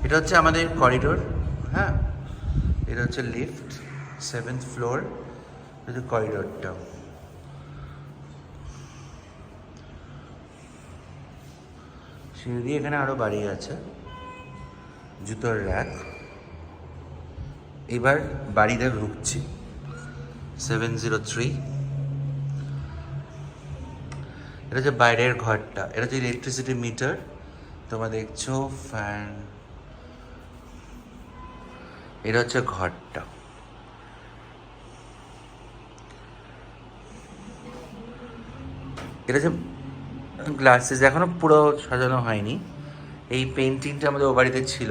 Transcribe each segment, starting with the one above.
এটা হচ্ছে আমাদের করিডোর। হ্যাঁ, এটা হচ্ছে লিফট, 7th ফ্লোর। এটা হচ্ছে করিডোরটা। সিঁড়ি এখানে আরও বাড়ি আছে, জুতোর র্যাক। এবার বাড়িতে ঢুকছি, 703। এটা হচ্ছে বাইরের ঘরটা, এটা হচ্ছে ইলেকট্রিসিটি মিটার তোমরা দেখছো, ফ্যান। এটা হচ্ছে ঘরটা। এটা হচ্ছে গ্লাসেস, এখনো পুরো সাজানো হয়নি। এই পেন্টিংটা আমাদের ও বাড়িতে ছিল।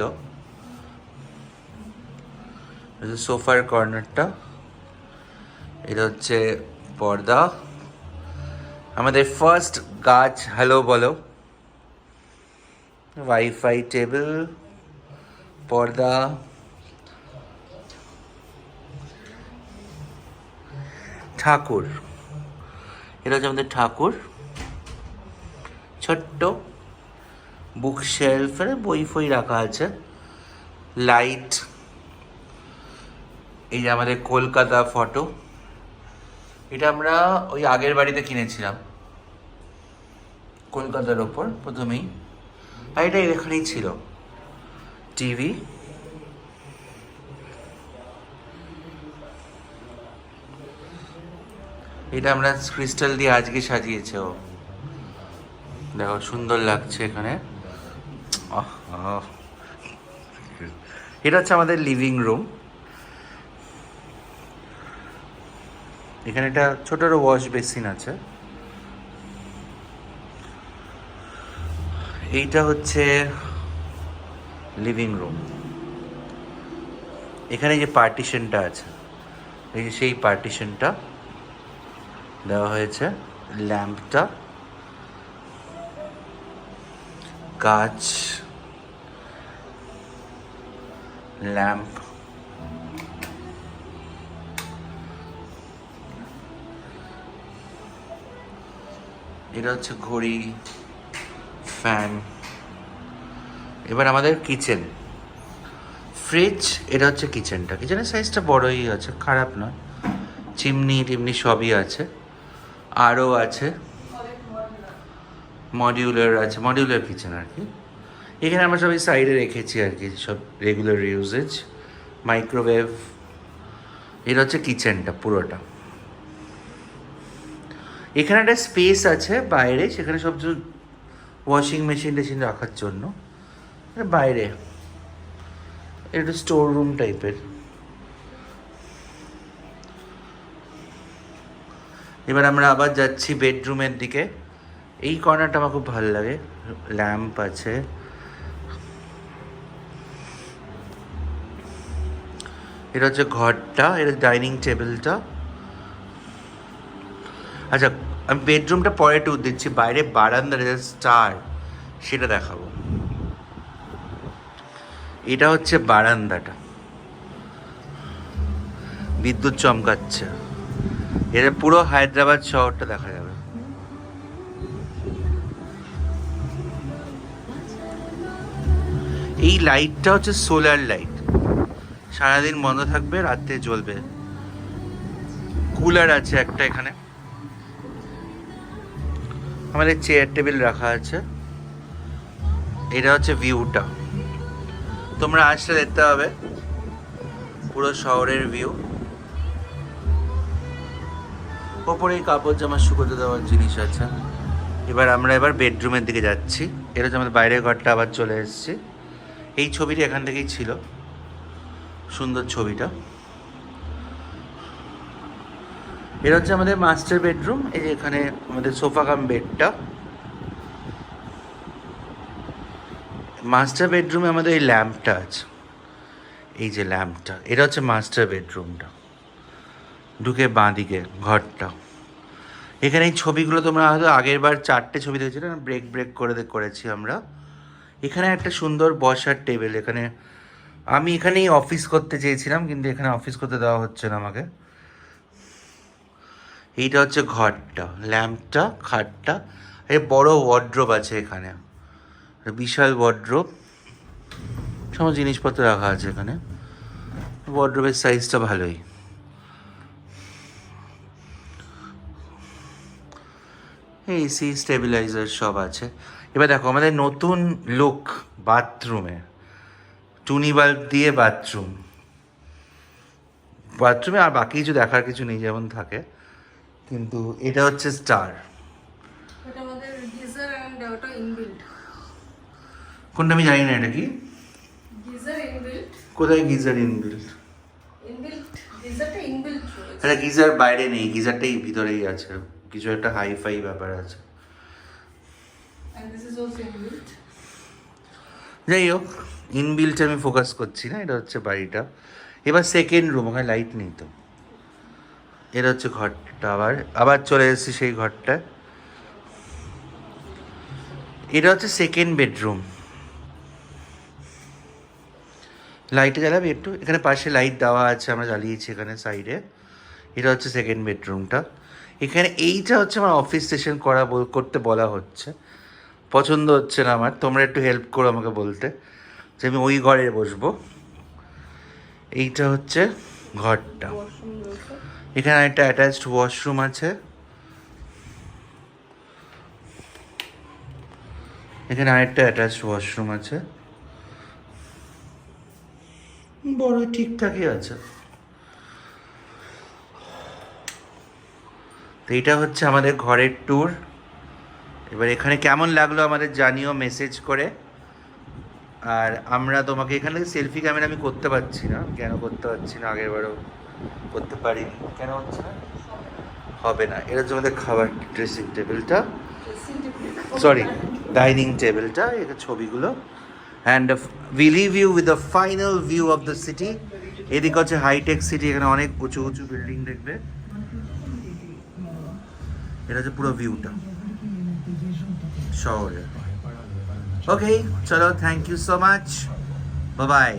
সোফার কর্নারটা, এটা হচ্ছে পর্দা। আমাদের ফার্স্ট গাছ, হ্যালো বলো। ওয়াইফাই টেবিল, পর্দা, ঠাকুর। এটা হচ্ছে আমাদের ঠাকুর, ছোট্ট বুক শেলফে বই ফই রাখা আছে। লাইট, এই যে আমাদের কলকাতা ফটো, এটা আমরা ওই আগের বাড়িতে কিনেছিলাম কলকাতার ওপর প্রথমেই। আর এটা এখানেই ছিল টিভি। এটা আমরা ক্রিস্টাল দিয়ে আজকে সাজিয়েছে ও, দেখো সুন্দর লাগছে এখানে। এটা হচ্ছে আমাদের লিভিং রুম। এখানে একটা ছোট ওয়াশ বেসিন আছে। এইটা হচ্ছে লিভিং রুম। এখানে যে পার্টিশনটা আছে, এই যে সেই পার্টিশনটা দেওয়া হয়েছে। ল্যাম্পটা, গাছ, ল্যাম্প, এটা হচ্ছে ঘড়ি, ফ্যান। এবার আমাদের কিচেন, ফ্রিজ। এটা হচ্ছে কিচেনটা, কিচেনের সাইজটা বড়ই আছে, খারাপ নয়। চিমনি টিমনি সবই আছে, আরও আছে, মডিউলার আছে, মডিউলার কিচেন আর কি। এখানে আমরা সবাই সাইডে রেখেছি আর কি, সব রেগুলার ইউজেজ। মাইক্রোওয়েভ। এটা হচ্ছে কিচেনটা পুরোটা। এখানে একটা স্পেস আছে বাইরে, সেখানে সব ওয়াশিং মেশিন টেশিন রাখার জন্য। বাইরে এটা স্টোর রুম টাইপের। এবার আমরা আবার যাচ্ছি বেডরুমের দিকে। এই কর্নারটা আমার খুব ভালো লাগে, ল্যাম্প আছে। এটা হচ্ছে ঘরটা, এটা ডাইনিং টেবিলটা। আচ্ছা, আমি বেডরুমটা পরে ট্যুর দিচ্ছি। বাইরে বারান্দার স্টার, সেটা দেখাবো। এটা হচ্ছে বারান্দাটা, বিদ্যুৎ চমকাচ্ছে। এটা পুরো হায়দ্রাবাদ শহরটা দেখা যাবে। এই লাইটটা হচ্ছে সোলার লাইট, সারাদিন বন্ধ থাকবে, রাত্রে জ্বলবে। কুলার আছে একটা এখানে। আমাদের চেয়ার টেবিল রাখা আছে। এটা হচ্ছে ভিউটা, তোমরা আসলে দেখতে হবে পুরো শহরের ভিউ। ওপরেই কাপড় জামা শুকোতে দেওয়ার জিনিস আছে। এবার বেডরুমের দিকে যাচ্ছি। এটা হচ্ছে আমাদের বাইরের ঘরটা, আবার চলে এসেছি। এই ছবিটা এখান থেকেই ছিল, সুন্দর ছবিটা। এটা হচ্ছে আমাদের মাস্টার বেডরুম। এই যে এখানে আমাদের সোফা কাম বেডটা। মাস্টার বেডরুমে আমাদের এই ল্যাম্পটা আছে, এই যে ল্যাম্পটা। এটা হচ্ছে মাস্টার বেডরুমটা, ঢুকে বাঁ দিকে ঘরটা। এখানে এই ছবিগুলো তোমরা হয়তো আগের বার 4টে ছবি দেখেছিলে, ব্রেক ব্রেক করে করেছি আমরা। এখানে একটা সুন্দর বসার টেবিল। এখানে আমি এখানেই অফিস করতে চেয়েছিলাম, কিন্তু এখানে অফিস করতে দেওয়া হচ্ছে না আমাকে। এইটা হচ্ছে ঘরটা, ল্যাম্পটা, খাটটা। এই বড় ওয়ার্ড্রোব আছে এখানে, বিশাল ওয়ার্ড্রোব। সমস্ত জিনিসপত্র রাখা আছে এখানে। ওয়ার্ডরোবের সাইজটা ভালোই। এসি স্টেবিলাইজার সব আছে। এবার দেখো আমাদের নতুন লুক বাথরুমে, টুনি বাল্ব দিয়ে বাথরুমে আর বাকি কিছু দেখার কিছু নেই, যেমন থাকে। কিন্তু এটা হচ্ছে স্টার। এটা আমাদের গিজার এন্ড ওটা ইনবিল্ট। কোনটা আমি জানি না, এটা কি? Geyser inbuilt. কোথায় গিজার ইনবিল্ট? ইনবিল্ট গিজারটা ইনবিল্ট রয়েছে। এটা গিজার বাইরে নেই, গিজারটাই ভিতরেই আছে। কিছু একটা হাই ফাই ব্যাপার আছে। And this is also inbuilt. যাই হোক, ইনবিল্ট আমি ফোকাস করছি না, এটা হচ্ছে বাড়িটা। এবার সেকেন্ড রুম, ওখানে লাইট নেই তো। এটা হচ্ছে ঘরটা। আবার চলে এসেছি সেই ঘরটায়। এটা হচ্ছে সেকেন্ড বেডরুম। লাইটে জ্বালাবি একটু? এখানে পাশে লাইট দেওয়া আছে, আমরা জ্বালিয়েছি এখানে সাইডে। এটা হচ্ছে সেকেন্ড বেডরুমটা। এখানে এইটা হচ্ছে আমার অফিস সেশন করতে বলা হচ্ছে। পছন্দ হচ্ছে না আমার, তোমরা একটু হেল্প করো আমাকে বলতে যে আমি ওই ঘরে বসবো। এইটা হচ্ছে ঘরটা। ওয়াশরুম রয়েছে। এখানে একটা অ্যাটাচড ওয়াশরুম আছে। এখানে আরেকটা অ্যাটাচড ওয়াশরুম আছে। বড় ঠিকঠাকই আছে। তো এইটা হচ্ছে আমাদের ঘরের ট্যুর। এবার এখানে কেমন লাগলো আমাদের জানিও মেসেজ করে। আর আমরা তোমাকে এখানে সেলফি ক্যামেরা আমি করতে পারছি না, কেন করতে পারছি না, আগেরবারও করতে পারিনি, কেন হচ্ছে না? হবে না। এটা হচ্ছে আমাদের খাবার ড্রেসিং টেবিলটা, সরি ডাইনিং টেবিলটা, এটা ছবিগুলো। And we leave you with the final view of the city. এদিকে হচ্ছে হাইটেক সিটি, এখানে অনেক উঁচু উঁচু বিল্ডিং দেখবে। এটা হচ্ছে পুরো ভিউটা শহরের। ওকে, চলো, thank you so much, bye by.